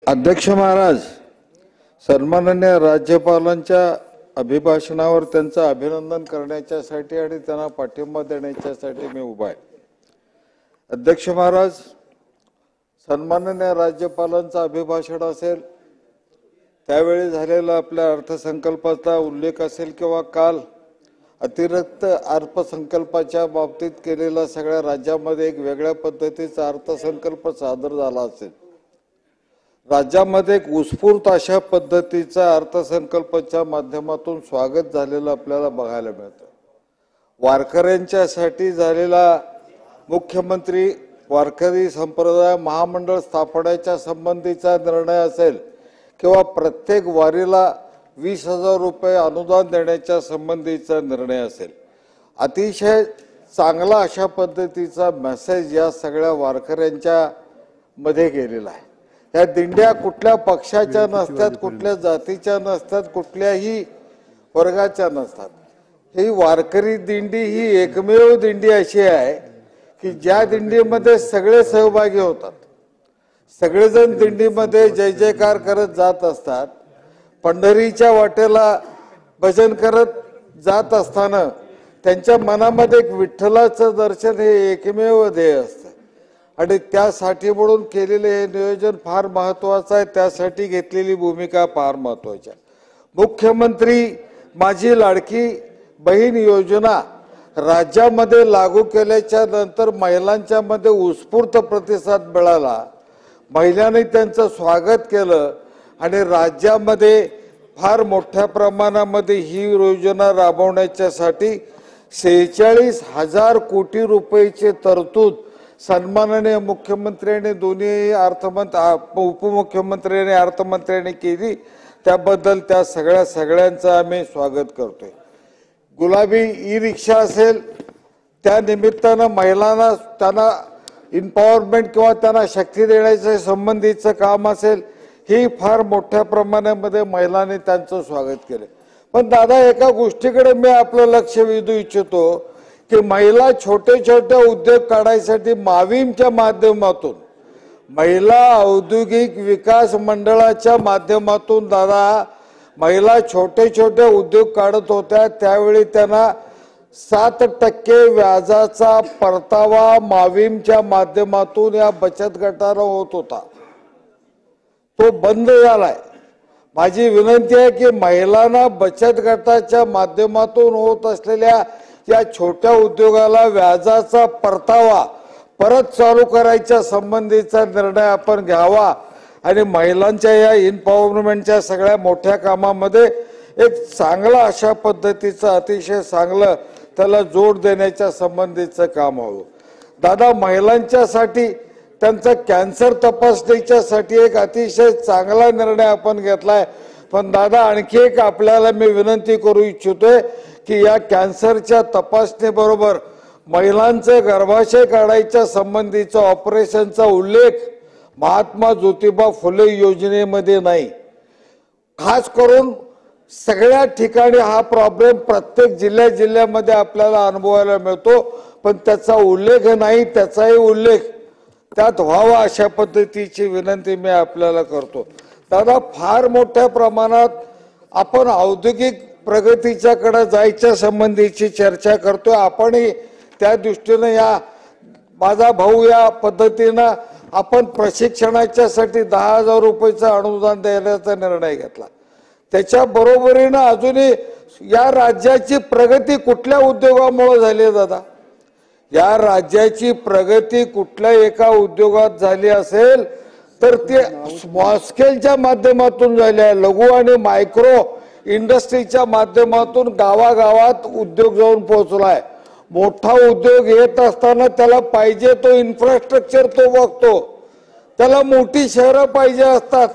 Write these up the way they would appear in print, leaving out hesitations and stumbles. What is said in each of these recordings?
अध्यक्ष महाराज, सन्माननीय राज्यपालांच्या अभिभाषणावर त्यांचं अभिनंदन करण्याच्यासाठी आणि त्यांना पाठिंबा देण्याच्यासाठी मी उभा आहे। अध्यक्ष महाराज, सन्माननीय राज्यपालांचं अभिभाषण असेल, त्यावेळी झालेला आपल्या अर्थसंकल्पाचा उल्लेख असेल किंवा काल अतिरिक्त अर्थसंकल्पाच्या बाबतीत केलेला सगळ्या राज्यामध्ये एक वेगळ्या पद्धतीचा अर्थसंकल्प सादर झाला असेल, राज्यामध्ये एक उत्स्फूर्त अशा पद्धतीचा अर्थसंकल्पाच्या माध्यमातून स्वागत झालेलं आपल्याला बघायला मिळतं। वारकऱ्यांच्यासाठी झालेला मुख्यमंत्री वारकरी संप्रदाय महामंडळ स्थापनेच्या संबंधीचा निर्णय असेल किंवा प्रत्येक वारीला 20,000 रुपये अनुदान देण्याच्या संबंधीचा निर्णय असेल, अतिशय चांगला अशा पद्धतीचा मेसेज या सगळ्या वारकऱ्यांच्या मध्ये गेलेला आहे। या दिंड्या कुठल्या पक्षाच्या नसतात, कुठल्या जातीच्या नसतात, कुठल्याही वर्गाच्या नसतात। ही वारकरी दिंडी ही एकमेव दिंडी अशी आहे की ज्या दिंडीमध्ये सगळे सहभागी होतात, सगळेजण दिंडीमध्ये जय जयकार करत जात असतात। पंढरीच्या वाटेला भजन करत जात असताना त्यांच्या मनामध्ये एक विठ्ठलाचं दर्शन हे एकमेव ध्येय असतं आणि त्यासाठी म्हणून केलेले हे नियोजन फार महत्त्वाचं आहे, त्यासाठी घेतलेली भूमिका फार महत्त्वाची आहे। मुख्यमंत्री माझी लाडकी बहीण योजना राज्यामध्ये लागू केल्याच्या नंतर महिलांच्या मध्ये उत्स्फूर्त प्रतिसाद मिळाला, महिलांनी त्यांचं स्वागत केलं आणि राज्यामध्ये फार मोठ्या प्रमाणामध्ये ही योजना राबवण्याच्यासाठी 46,000 कोटी रुपयाची तरतूद सन्माननीय मुख्यमंत्र्यांनी दोन्ही उपमुख्यमंत्री आणि अर्थमंत्र्यांनी केली, त्याबद्दल त्या सगळ्यांचं आम्ही स्वागत करतोय। गुलाबी ई रिक्षा असेल, त्या निमित्तानं महिलांना त्यांना इम्पॉवरमेंट किंवा त्यांना शक्ती देण्याच्या संबंधीचं काम असेल, ही फार मोठ्या प्रमाणामध्ये महिलांनी त्यांचं स्वागत केलं। पण दादा, एका गोष्टीकडे मी आपलं लक्ष वेधू इच्छितो की महिला छोटे छोटे उद्योग काढायसाठी माविमच्या माध्यमातून, महिला औद्योगिक विकास मंडळाच्या माध्यमातून दादा महिला छोटे छोटे उद्योग काढत होत्या, त्यावेळी त्यांना 7% व्याजाचा परतावा माविमच्या माध्यमातून या बचत गटाला होत होता, तो बंद झालाय। माझी विनंती आहे की महिलांना बचत गटाच्या माध्यमातून होत असलेल्या या छोट्या उद्योगाला व्याजाचा परतावा परत चालू करायच्या संबंधीचा निर्णय आपण घ्यावा आणि महिलांच्या या इम्पॉवरमेंटच्या सगळ्या मोठ्या कामामध्ये एक चांगला अशा पद्धतीचं अतिशय चांगलं त्याला जोड देण्याच्या संबंधीचं काम व्हावं। दादा, महिलांच्यासाठी त्यांचा कॅन्सर तपासणीच्यासाठी एक अतिशय चांगला निर्णय आपण घेतलाय। पण दादा, आणखी एक आपल्याला मी विनंती करू इच्छितोय की या कॅन्सरच्या तपासणीबरोबर महिलांचे गर्भाशय काढायच्या संबंधीचा ऑपरेशनचा उल्लेख महात्मा ज्योतिबा फुले योजनेमध्ये नाही। खास करून सगळ्या ठिकाणी हा प्रॉब्लेम प्रत्येक जिल्ह्यामध्ये आपल्याला अनुभवायला मिळतो, पण त्याचा उल्लेख नाही, त्याचाही उल्लेख त्यात व्हावा अशा पद्धतीची विनंती मी आपल्याला करतो। दादा, फार मोठ्या प्रमाणात आपण औद्योगिक प्रगतीच्याकडे जायच्या संबंधीची चर्चा करतोय, आपणही त्या दृष्टीने या माझा भाऊ या पद्धतीनं आपण प्रशिक्षणाच्यासाठी 10,000 रुपयाचं अनुदान देण्याचा निर्णय घेतला। त्याच्या बरोबरीनं अजूनही या राज्याची प्रगती कुठल्या उद्योगामुळे झाली दादा? या राज्याची प्रगती कुठल्या एका उद्योगात झाली असेल तर ते स्मॉल स्केलच्या माध्यमातून झाली आहे। लघु आणि मायक्रो इंडस्ट्रीच्या माध्यमातून गावागावात उद्योग जाऊन पोहोचलाय। मोठा उद्योग येत असताना त्याला पाहिजे तो इन्फ्रास्ट्रक्चर तो बघतो, त्याला मोठी शहरं पाहिजे असतात,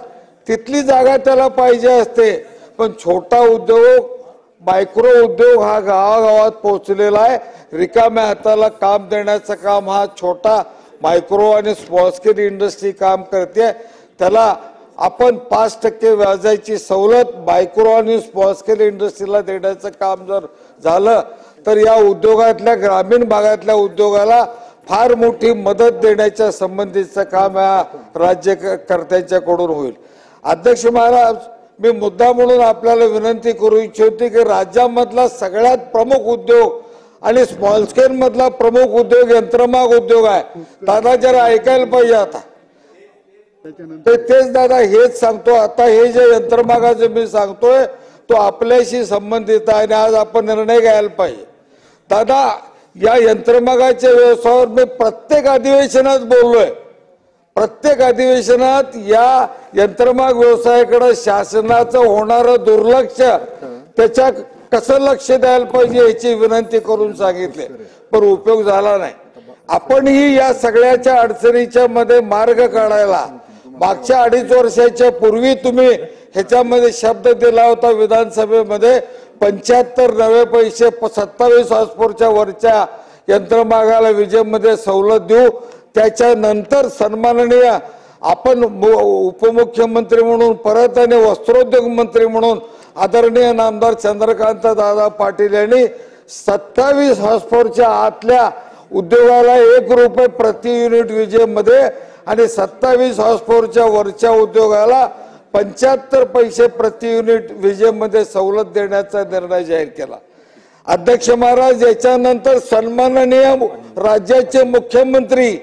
तिथली जागा त्याला पाहिजे असते, पण छोटा उद्योग मायक्रो उद्योग हा गावागावात पोहोचलेला आहे। रिकाम्या हाताला काम देण्याचं काम हा छोटा मायक्रो आणि स्मॉल स्केल इंडस्ट्री काम करते। त्याला आपण 5% व्याजाची सवलत मायक्रो आणि स्मॉल स्केल इंडस्ट्रीला देण्याचं काम जर झालं तर या उद्योगातल्या ग्रामीण भागातल्या उद्योगाला फार मोठी मदत देण्याच्या संबंधीचं काम या राज्यकर्त्यांच्याकडून होईल। अध्यक्ष महाराज, मी मुद्दा म्हणून आपल्याला विनंती करू इच्छितो की राज्यामधला सगळ्यात प्रमुख उद्योग आणि स्मॉल स्केल मधला प्रमुख उद्योग यंत्रमाग उद्योग आहे। दादा जरा ऐकायला पाहिजे आता, तेच दादा हेच सांगतो। आता हे जे यंत्रमागाचं मी सांगतोय तो आपल्याशी संबंधित आहे आणि आज आपण निर्णय घ्यायला पाहिजे। दादा, या यंत्रमागाच्या व्यवसायावर मी प्रत्येक अधिवेशनात बोललोय। प्रत्येक अधिवेशनात या यंत्रमाग व्यवसायाकडे शासनाचं होणारं दुर्लक्ष, त्याच्या कसं लक्ष द्यायला पाहिजे याची विनंती करून सांगितले, पण उपयोग झाला नाही। आपणही या सगळ्याच्या अडचणीच्या मध्ये मार्ग काढायला मागच्या 2.5 वर्षाच्या पूर्वी तुम्ही ह्याच्यामध्ये शब्द दिला होता विधानसभेमध्ये 75 नवे पैसे 27 हॉर्सपावरच्या वरच्या यंत्रमागाला विजेमध्ये सवलत देऊ। त्याच्यानंतर सन्माननीय आपण उपमुख्यमंत्री म्हणून परत आणि वस्त्रोद्योग मंत्री म्हणून आदरणीय नामदार चंद्रकांत दादा पाटील यांनी 27 हॉर्सपावरच्या आतल्या उद्योगाला 1 रुपये प्रति युनिट विजेमध्ये आणि 27 हॉर्सपावरच्या वरच्या उद्योगाला 75 पैसे प्रति युनिट विजेमध्ये सवलत देण्याचा निर्णय जाहीर केला। अध्यक्ष महाराज, याच्यानंतर सन्माननीय राज्याचे मुख्यमंत्री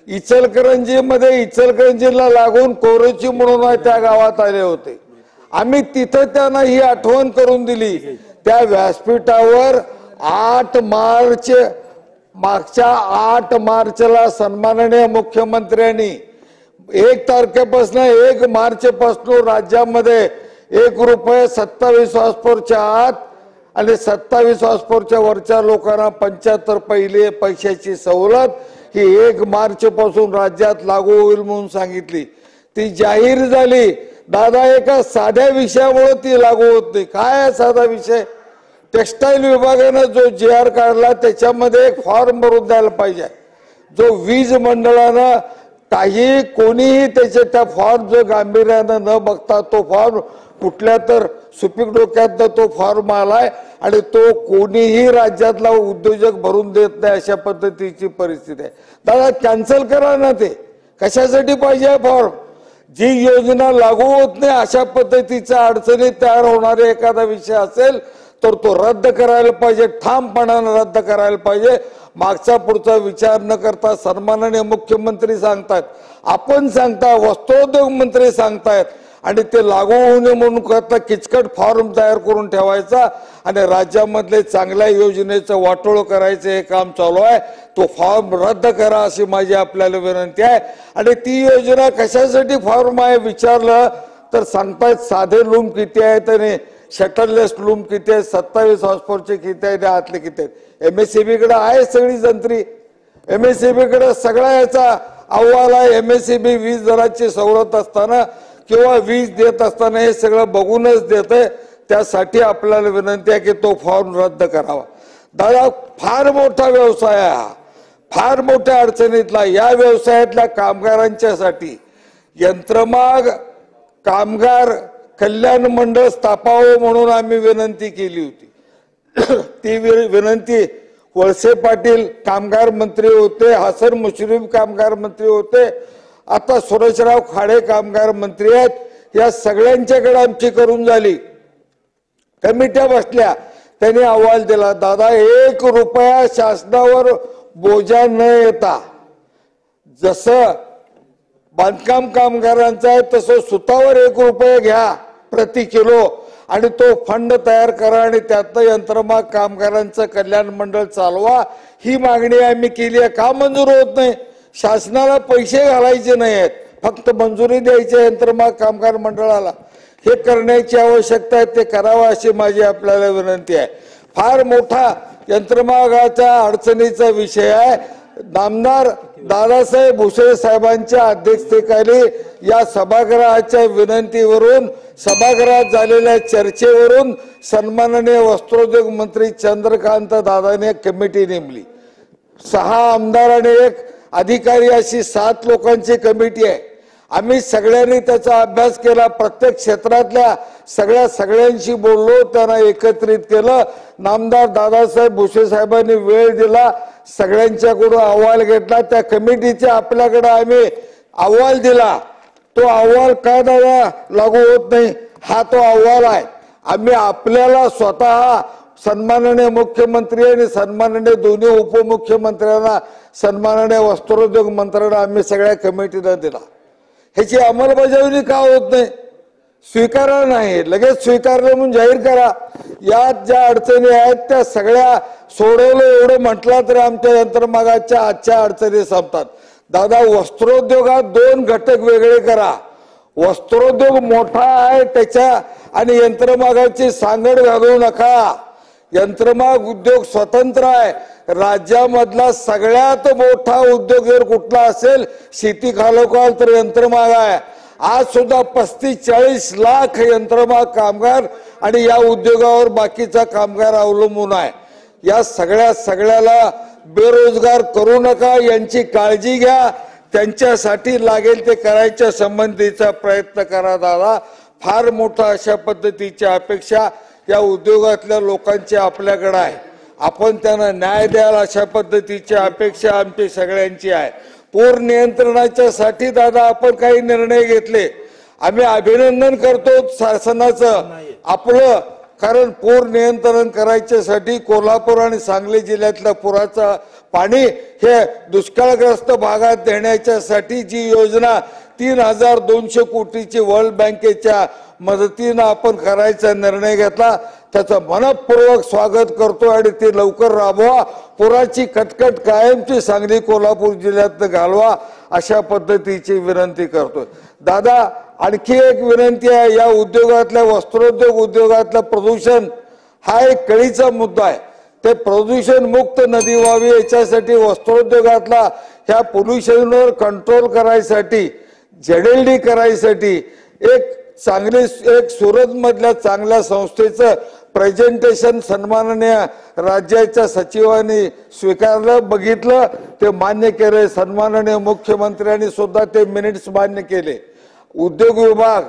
इचलकरंजीला लागून कोरोची म्हणून त्या गावात आले होते। आम्ही तिथं त्यांना ही आठवण करून दिली। त्या व्यासपीठावर 8 मार्च मागच्या 8 मार्चला सन्माननीय मुख्यमंत्र्यांनी 1 तारखेपासून 1 मार्च पासून राज्यामध्ये 1 रुपये 27 हॉर्सपावरच्या आत आणि 27 हॉर्सपावरच्या वरच्या लोकांना 75 पैशाची सवलत ही 1 मार्च पासून राज्यात लागू होईल म्हणून सांगितली। ती जाहीर झाली। दादा, एका साध्या विषयामुळे ती लागू होत नाही। काय आहे साधा विषय? टेक्सटाईल विभागाने जो GR काढला त्याच्यामध्ये एक फॉर्म भरून द्यायला पाहिजे, जो वीज मंडळानं कोणीही त्याचे त्या फॉर्म जो गांभीर्यानं न बघता तो फॉर्म कुठल्या तर सुपीक डोक्यात तो फॉर्म आलाय आणि तो कोणीही राज्यातला उद्योजक भरून देत नाही, अशा पद्धतीची परिस्थिती आहे। दादा, कॅन्सल करा ना, ते कशासाठी पाहिजे फॉर्म? जी योजना लागू होत नाही अशा पद्धतीच्या अडचणीत तयार होणारे एखादा विषय असेल तर तो रद्द करायला पाहिजे, ठामपणाने रद्द करायला पाहिजे। मागचा पुढचा विचार न करता सन्माननीय मुख्यमंत्री सांगतात, आपण सांगता, वस्त्रोद्योग मंत्री सांगतायत आणि ते लागू होऊ नये म्हणून करता किचकट फॉर्म तयार करून ठेवायचा आणि राज्यामधले चांगल्या योजनेचं वाटोळ करायचं हे काम चालू आहे। तो फॉर्म रद्द करा अशी माझी आपल्याला विनंती आहे। आणि ती योजना कशासाठी फॉर्म आहे विचारलं तर सांगतायत साधे लूम किती आहेत आणि शटरलेस लूम किती आहेत, 27 हॉर्सपावरचे किती आहेत, आतले किती आहेत। MSEB कडे आहे सगळी जंत्री, MSEB कडे सगळा याचा अहवाल आहे। MSEB वीज दराची सवलत असताना किंवा वीज देत असताना हे सगळं बघूनच देते। त्यासाठी आपल्याला विनंती आहे की तो फॉर्म रद्द करावा। दादा, फार मोठा व्यवसाय आहे हा, फार मोठ्या अडचणीतला। या व्यवसायातल्या कामगारांच्यासाठी यंत्रमाग कामगार कल्याण मंडळ स्थापावं म्हणून आम्ही विनंती केली होती। ती विनंती वळसे पाटील कामगार मंत्री होते, हसन मुश्रीफ कामगार मंत्री होते, आता सुरेशराव खाडे कामगार मंत्री आहेत। या सगळ्यांच्याकडे आमची करून झाली, कमिट्या बसल्या, त्यांनी अहवाल दिला। दादा, 1 रुपया शासनावर बोजा न येता जसं बांधकाम कामगारांचा आहे तसं सुतावर 1 रुपये घ्या प्रति किलो आणि तो फंड तयार करा आणि त्यातनं यंत्रमाग कामगारांचं कल्याण मंडळ चालवा, ही मागणी आम्ही केली आहे। का मंजूर होत नाही? शासनाला पैसे घालायचे नाही आहेत, फक्त मंजुरी द्यायची यंत्रमाग कामगार मंडळाला। हे करण्याची आवश्यकता आहे, ते करावं अशी माझी आपल्याला विनंती आहे। फार मोठा यंत्रमागाच्या अडचणीचा विषय आहे। नामदार दादासाहेब भुसे साहेबांच्या अध्यक्षतेखाली या सभागृहाच्या विनंतीवरून सभागृहात झालेल्या चर्चेवरून सन्माननीय वस्त्रोद्योग मंत्री चंद्रकांत दादाने कमिटी नेमली। 6 आमदार आणि 1 अधिकारी अशी 7 लोकांची कमिटी आहे। आम्ही सगळ्यांनी त्याचा अभ्यास केला, प्रत्येक क्षेत्रातल्या सगळ्यांशी बोललो, त्यांना एकत्रित केलं। नामदार दादासाहेब भुसे साहेबांनी वेळ दिला, सगळ्यांच्याकडून अहवाल घेतला, त्या कमिटीचे आपल्याकडे आम्ही अहवाल दिला। तो अहवाल का दादा लागू होत नाही हा तो अहवाल आहे। आम्ही आपल्याला स्वतः सन्माननीय मुख्यमंत्री आणि सन्माननीय दोन्ही उपमुख्यमंत्र्यांना सन्माननीय वस्त्रोद्योग मंत्र्यांना आम्ही सगळ्या कमिटीला दिला। ह्याची अंमलबजावणी का होत नाही? स्वीकारा नाही, लगेच स्वीकारलं म्हणून जाहीर करा। यात ज्या अडचणी आहेत त्या सगळ्या सोडवलं एवढं म्हटलं तर आमच्या यंत्रमागाच्या आजच्या अडचणी संपतात। दादा, वस्त्रोद्योगात दोन घटक वेगळे करा। वस्त्रोद्योग मोठा आहे त्याच्या आणि यंत्रमागाची सांगड घालू नका। यंत्रमाग उद्योग स्वतंत्र आहे। राज्यामधला सगळ्यात मोठा उद्योग जर कुठला असेल शेती खालोखाल तर यंत्रमाग आहे। आज सुद्धा 35-40 लाख यंत्रमाग कामगार आणि या उद्योगावर बाकीचा कामगार अवलंबून आहे। या सगळ्याला बेरोजगार करू नका, यांची काळजी घ्या, त्यांच्यासाठी लागेल ते करायच्या संबंधीचा प्रयत्न करा। दादा, फार मोठा अशा पद्धतीची अपेक्षा या उद्योगातल्या लोकांची आपल्याकडे आहे। आपण त्यांना न्याय द्याल अशा पद्धतीची अपेक्षा आमची सगळ्यांची आहे। पूर नियंत्रणाच्या साठी दादा आपण काही निर्णय घेतले, आम्ही अभिनंदन करतो शासनाचं आपलं, कारण पूर नियंत्रण करायच्यासाठी कोल्हापूर आणि सांगली जिल्ह्यातल्या पुराचं पाणी हे दुष्काळग्रस्त भागात देण्याच्यासाठी जी योजना 3200 कोटीची वर्ल्ड बँकेच्या मदतीनं आपण करायचा निर्णय घेतला, त्याचं मनपूर्वक स्वागत करतो आणि ते लवकर राबवा। पुराची कटकट कायमची सांगली कोल्हापूर जिल्ह्यात घालवा अशा पद्धतीची विनंती करतो। दादा, आणखी एक विनंती आहे, या उद्योगातल्या वस्त्रोद्योग उद्योगातलं प्रदूषण हा एक कळीचा मुद्दा आहे। ते प्रदूषण मुक्त नदी व्हावी याच्यासाठी वस्त्रोद्योगातला ह्या पोल्युशनवर कंट्रोल करायसाठी ZLD करायसाठी एक सुरत मधल्या चांगल्या संस्थेचं प्रेझेंटेशन सन्माननीय राज्याच्या सचिवांनी स्वीकारलं, बघितलं, ते मान्य केले। सन्माननीय मुख्यमंत्र्यांनी सुद्धा ते मिनिट्स मान्य केले। उद्योग विभाग,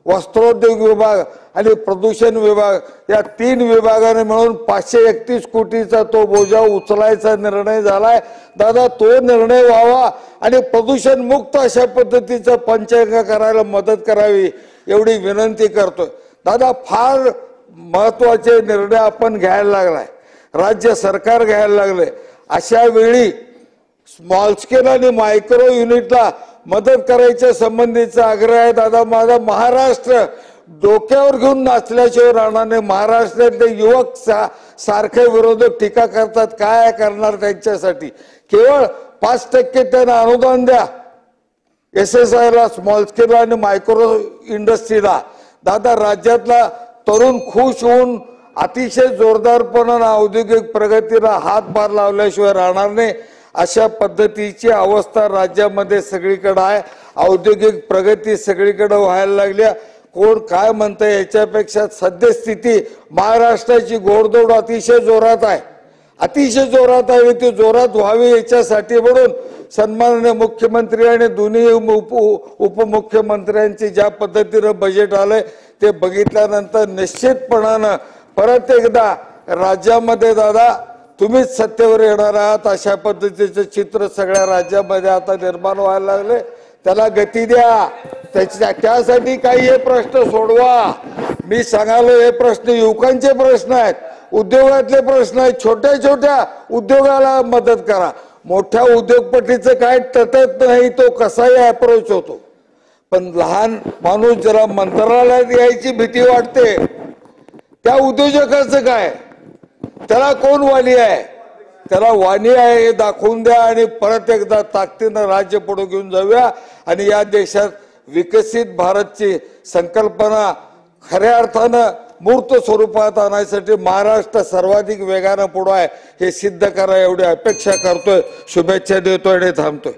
वस्त्रोद्योग विभाग आणि प्रदूषण विभाग या 3 विभागाने मिळून 531 कोटीचा तो बोजा उचलायचा निर्णय झालाय। दादा, तो निर्णय व्हावा आणि प्रदूषण मुक्त अशा पद्धतीचं पंचयंग करायला मदत करावी एवढी विनंती करतोय। दादा, फार महत्वाचे निर्णय आपण घ्यायला लागलाय, राज्य सरकार घ्यायला लागले। अशा वेळी स्मॉल स्केल आणि मायक्रो युनिटला मदत करायच्या संबंधीचा आग्रह आहे। दादा, माझा महाराष्ट्र डोक्यावर घेऊन नाचल्याशिवाय राहणार नाही। महाराष्ट्रातले युवक सारखे विरोधक टीका करतात, काय करणार त्यांच्यासाठी? केवळ 5% त्यांना अनुदान द्या SSI ला, स्मॉल स्केल आणि मायक्रो इंडस्ट्रीला। दादा, राज्यातला तरुण खुश होऊन अतिशय जोरदारपणाने औद्योगिक प्रगतीला हातभार लावल्याशिवाय राहणार नाही अशा पद्धतीची अवस्था राज्यामध्ये सगळीकडे आहे। औद्योगिक प्रगती सगळीकडे व्हायला लागली। कोण काय म्हणतंय याच्यापेक्षा सद्यस्थिती महाराष्ट्राची घोडदौड अतिशय जोरात आहे, अतिशय जोरात आहे। ती जोरात व्हावी याच्यासाठी म्हणून सन्माननीय मुख्यमंत्री आणि दोन्ही उपमुख्यमंत्र्यांची ज्या पद्धतीने बजेट आलंय ते बघितल्यानंतर निश्चितपणानं परत एकदा राज्यामध्ये दादा तुम्हीच सत्तेवर येणार आहात अशा पद्धतीचे चित्र सगळ्या राज्यामध्ये आता निर्माण व्हायला लागले। त्याला गती द्या, त्यासाठी काही हे प्रश्न सोडवा। मी सांगालो, हे प्रश्न युवकांचे प्रश्न आहेत, उद्योगातले प्रश्न आहेत। छोट्या छोट्या उद्योगाला मदत करा, मोठ्या उद्योगपतीचं काय तटत नाही, तो कसाही अप्रोच होतो। पण लहान माणूस ज्याला मंत्रालयात यायची भीती वाटते त्या उद्योजकाचं काय? त्याला कोण वाली आहे? त्याला वाणी आहे हे दाखवून द्या आणि परत एकदा ताकदीनं राज्य पुढे घेऊन जाऊया आणि या देशात विकसित भारतची संकल्पना खऱ्या अर्थानं मूर्त स्वरूपात आणण्यासाठी महाराष्ट्र सर्वाधिक वेगानं पुढे आहे हे सिद्ध करा एवढी अपेक्षा करतोय। शुभेच्छा देतोय आणि थांबतोय।